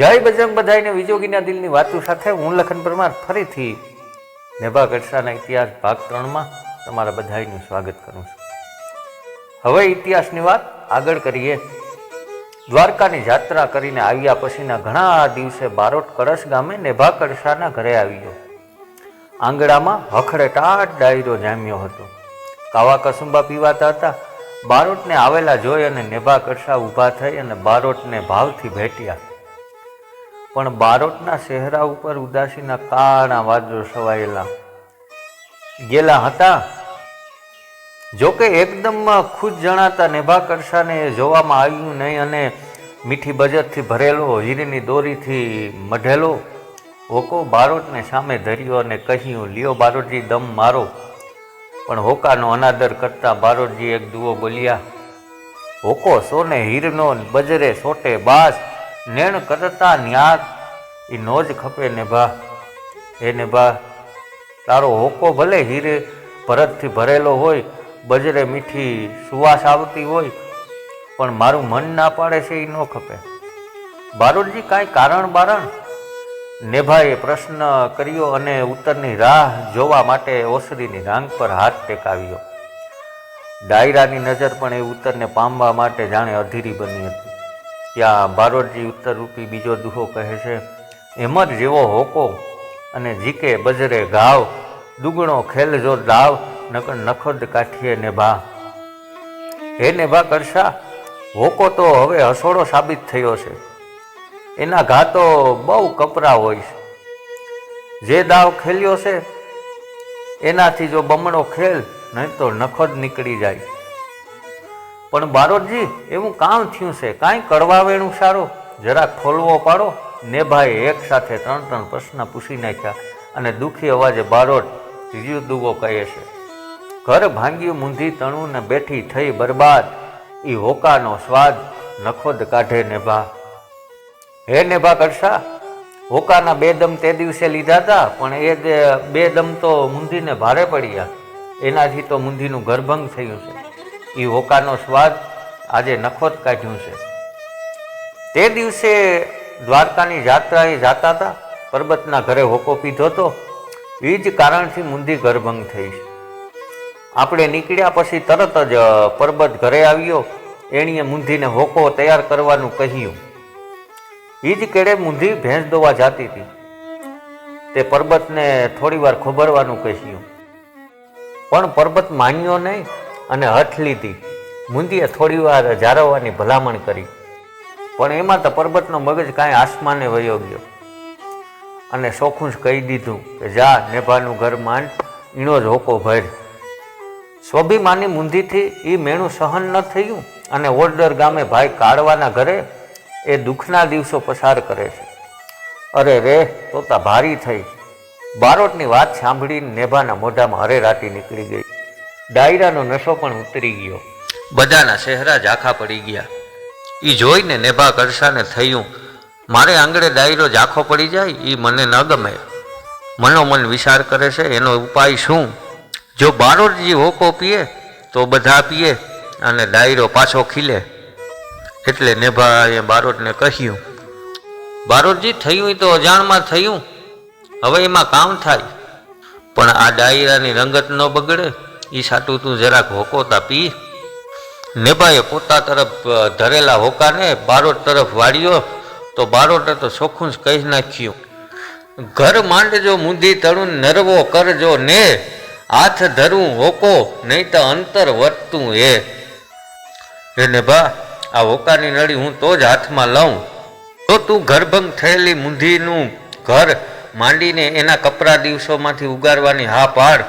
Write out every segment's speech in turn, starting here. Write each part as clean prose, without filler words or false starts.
જય બજરંગ બધાઈને વિજોગીના દિલની વાતો સાથે હું લખન પરમાર ફરીથી નેભા ગઢસાના ઇતિહાસ ભાગ 3માં તમારા બધાનું સ્વાગત કરું છું। હવે ઇતિહાસની વાત આગળ કરીએ। દ્વારકાની યાત્રા કરીને આવ્યા પછીના ઘણા દિવસે બારોટ કળશ ગામે નેભા ગઢસાના ઘરે આવ્યો। આંગણામાં હખડેટાટ ડાયરો જામ્યો હતો। કાવા કસુંબા પીવાતા હતા। બારોટને આવેલા જોઈ અને નેભા ગઢસા ઊભા થઈ અને બારોટને ભાવથી ભેટ્યા। પણ બારોટના ચહેરા ઉપર ઉદાસીના કાળા વાદળો છવાયેલા ગયેલા હતા। જોકે એકદમ ખુશ જણાતા નેભા ગઢસાને જોવામાં આવ્યું નહીં અને મીઠી બજરથી ભરેલો હીરની દોરીથી મઢેલો હોકો બારોટને સામે ધર્યો અને કહ્યું, લ્યો બારોટજી દમ મારો। પણ હોકાનો અનાદર કરતા બારોટજી એક દુઓ બોલ્યા, હોકો સોને હીરનો બજરે સોટે બાસ, નેણ કરતા ન્યાગ એ નો જ ખપે નેભા। હે નેભા, તારો હોકો ભલે હીરે ભરતથી ભરેલો હોય, બજરે મીઠી સુવાસ આવતી હોય, પણ મારું મન ના પાડે છે એ ન ખપે। બારોટજી કાંઈ કારણ બારણ? નેભાએ પ્રશ્ન કર્યો અને ઉત્તરની રાહ જોવા માટે ઓસરીની રાંગ પર હાથ ટેકાવ્યો। ડાયરાની નજર પણ એ ઉત્તરને પામવા માટે જાણે અધીરી બની હતી। ત્યાં બારોટજી ઉત્તર રૂપી બીજો દુહો કહે છે, એમ જ જેવો હોકો અને જીકે બજરે ઘાવ, દુગણો ખેલ જો દાવ, નકર નખોદ કાઠીએ નેભા। હે નેભા ગઢસા, હોકો તો હવે હસોડો સાબિત થયો છે। એના ઘા તો બહુ કપરા હોય છે। જે દાવ ખેલ્યો છે એનાથી જો બમણો ખેલ, નહીં તો નખોદ નીકળી જાય। પણ બારોટજી, એવું કામ થયું છે? કાંઈ કડવાવેણું સારો, જરાક ખોલવો પાડો। નેભાએ એક સાથે 3 પ્રશ્ન પૂછી નાખ્યા અને દુઃખી અવાજે બારોટ ત્રીજો દુગો કહે છે, ઘર ભાંગ્યું મૂંધી તણું ને બેઠી થઈ બરબાદ, ઈ હોકાનો સ્વાદ નખોદ કાઢે નેભા। હે નેભા ગઢસા, હોકાના 2 દમ તે દિવસે લીધા હતા, પણ એ 2 દમ તો મૂંધીને ભારે પડ્યા। એનાથી તો મૂંધીનું ગર્ભંગ થયું છે। એ હોકાનો સ્વાદ આજે નખોદ કાઢ્યું છે। તે દિવસે દ્વારકાની યાત્રાએ જાતા હતા, પરબતના ઘરે હોકો પીધો હતો, એ જ કારણથી મૂંધી ગર્ભંગ થઈ છે। આપણે નીકળ્યા પછી તરત જ પરબત ઘરે આવ્યો। એણીએ મૂંધીને હોકો તૈયાર કરવાનું કહ્યું। એ જ કેળે મૂંધી ભેંસ દોવા જાતી હતી। તે પરબતને થોડી વાર ખોબરવાનું કહ્યું, પણ પરબત માન્યો નહીં અને હઠ લીધી। મૂંધીએ થોડી વાર જાળવવાની ભલામણ કરી, પણ એમાં તો પરબતનો મગજ કાંઈ આસમાને વયો ગયો અને ચોખ્ખું જ કહી દીધું કે જા નેભાનું ઘર માંડ, ઈણો જ હોકો ભર। સ્વાભિમાની મૂંધીથી એ મેણું સહન ન થયું અને ઓરડર ગામે ભાઈ કાળવાના ઘરે એ દુઃખના દિવસો પસાર કરે છે। અરે રે, તોતા ભારી થઈ। બારોટની વાત સાંભળીને નેભાના મોઢામાં હરેરાટી નીકળી ગઈ। ડાયરાનો નશો પણ ઉતરી ગયો। બધાના ચહેરા ઝાંખા પડી ગયા। એ જોઈને નેભા ગઢસાને થયું, મારે આંગળે ડાયરો ઝાંખો પડી જાય એ મને ન ગમે। મનોમન વિચાર કરે છે, એનો ઉપાય શું? જો બારોટજી હોકો પીએ તો બધા પીએ અને ડાયરો પાછો ખીલે। એટલે નેભાએ બારોટને કહ્યું, બારોટજી, થયું તો અજાણમાં થયું, હવે એમાં કામ થાય, પણ આ ડાયરાની રંગત ન બગડે એ સાટું તું જરાક હોકોતા પી। નેભાએ પોતા તરફ ધરેલા હોકાને બારોટ તરફ વાળ્યો તો બારોટે તો ચોખ્ખું જ કહી નાખ્યું, ઘર માંડજો મૂંધી તણું નરવો કરજો ને, હાથ ધરું હોકો નહીં તો અંતર વધતું હે। હે નેભા, આ હોકાની નળી હું તો જ હાથમાં લઉં, તો તું ગર્ભંગ થયેલી મૂંધીનું ઘર માંડીને એના કપરા દિવસોમાંથી ઉગારવાની હા પાડ।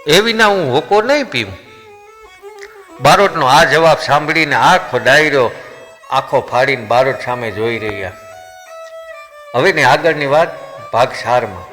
એ વિના હું હોકો નહીં પીવું। બારોટનો આ જવાબ સાંભળીને આખો ડાયરો આંખો ફાડીને બારોટ સામે જોઈ રહ્યા। હવેની આગળની વાત ભાગ 4માં।